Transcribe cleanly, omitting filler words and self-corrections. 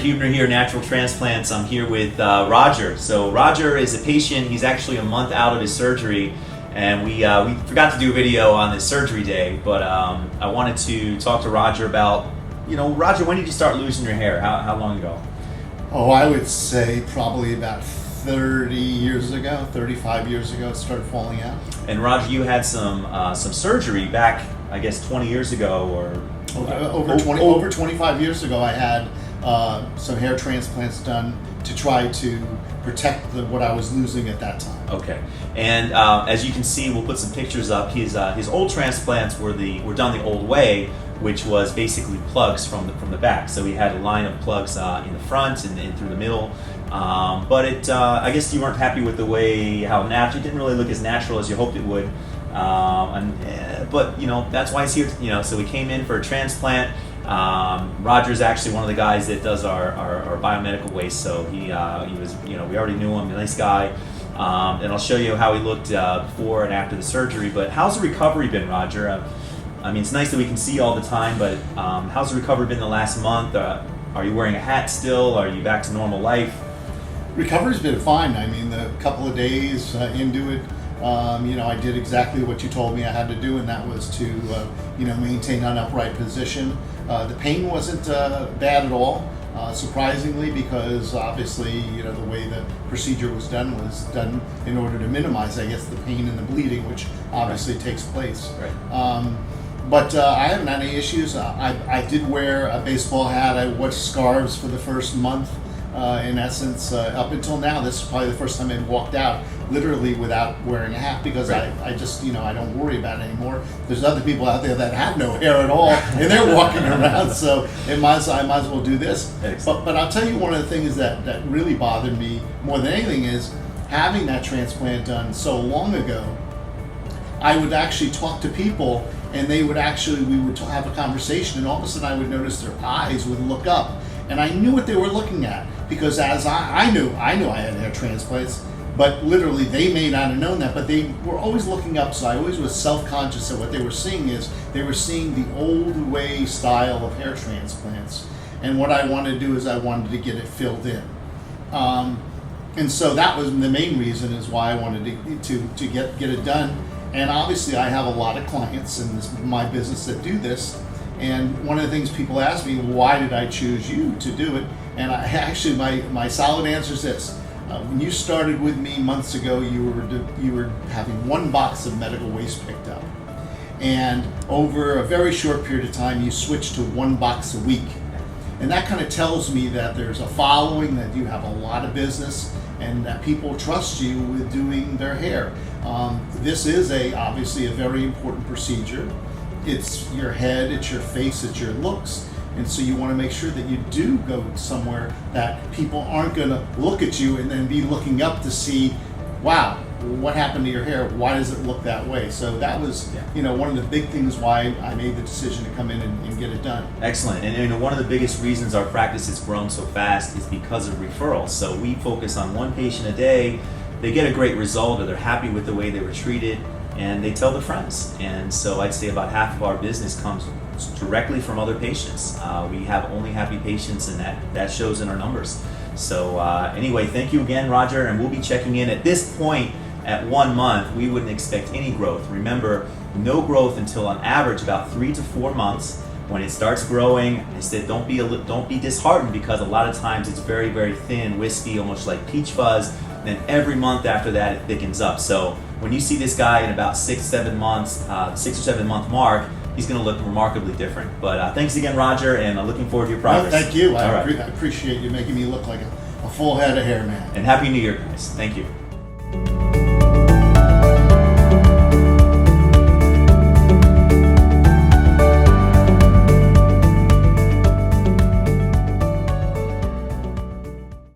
Huebner here, Natural Transplants. I'm here with Roger. So Roger is a patient. He's actually a month out of his surgery, and we forgot to do a video on this surgery day, but I wanted to talk to Roger about, Roger, when did you start losing your hair? How long ago? Oh, I would say probably about 30 years ago, 35 years ago, it started falling out. And Roger, you had some surgery back, I guess, 20 years ago, or over 25 years ago. I had some hair transplants done to try to protect what I was losing at that time. Okay, and as you can see, we'll put some pictures up. His old transplants were done the old way, which was basically plugs from the back. So he had a line of plugs in the front and through the middle. But I guess you weren't happy with the way how natural. It didn't really look as natural as you hoped it would. But that's why he's here. So we came in for a transplant. Roger's actually one of the guys that does our biomedical waste. So he was, we already knew him, a nice guy. And I'll show you how he looked before and after the surgery. But how's the recovery been, Roger? I mean, it's nice that we can see you all the time, but how's the recovery been the last month? Are you wearing a hat still? Are you back to normal life? Recovery's been fine. I mean, the couple of days into it, I did exactly what you told me I had to do, and that was to, maintain an upright position. The pain wasn't bad at all, surprisingly, because obviously, the way the procedure was done in order to minimize, I guess, the pain and the bleeding, which obviously takes place. Right. But I haven't had any issues. I did wear a baseball hat. I wore scarves for the first month. In essence, up until now, this is probably the first time I've walked out literally without wearing a hat, because right. I just, I don't worry about it anymore. There's other people out there that have no hair at all, and they're walking around, so I might as well do this. But I'll tell you, one of the things that really bothered me more than anything is having that transplant done so long ago. I would actually talk to people, and we would have a conversation, and all of a sudden I would notice their eyes would look up, and I knew what they were looking at, because as I knew I had hair transplants, but literally they may not have known that, but they were always looking up, so I always was self-conscious that what they were seeing is they were seeing the old way style of hair transplants, and what I wanted to do is I wanted to get it filled in. And so that was the main reason is why I wanted to get it done. And obviously I have a lot of clients in my business that do this. And one of the things people ask me, why did I choose you to do it? And my solid answer is this. When you started with me months ago, you were having one box of medical waste picked up. And over a very short period of time, you switched to one box a week. And that kind of tells me that there's a following, that you have a lot of business, and that people trust you with doing their hair. This is obviously a very important procedure. It's your head, it's your face, it's your looks. And so you want to make sure that you do go somewhere that people aren't going to look at you and then be looking up to see, wow, what happened to your hair? Why does it look that way? So that was, one of the big things why I made the decision to come in and get it done. Excellent. And one of the biggest reasons our practice has grown so fast is because of referrals. So we focus on one patient a day. They get a great result, or they're happy with the way they were treated, and they tell their friends. And so I'd say about half of our business comes directly from other patients. We have only happy patients, and that shows in our numbers. So anyway, thank you again, Roger, and we'll be checking in. At this point, at 1 month, we wouldn't expect any growth. Remember, no growth until on average about 3 to 4 months. When it starts growing, I said don't be disheartened, because a lot of times it's very, very thin, wispy, almost like peach fuzz. Then every month after that, it thickens up. So when you see this guy in about 6 or 7 month mark, he's going to look remarkably different. But thanks again, Roger, and I'm looking forward to your progress. Well, thank you. I appreciate you making me look like a full head of hair, man. And Happy New Year, guys. Thank you.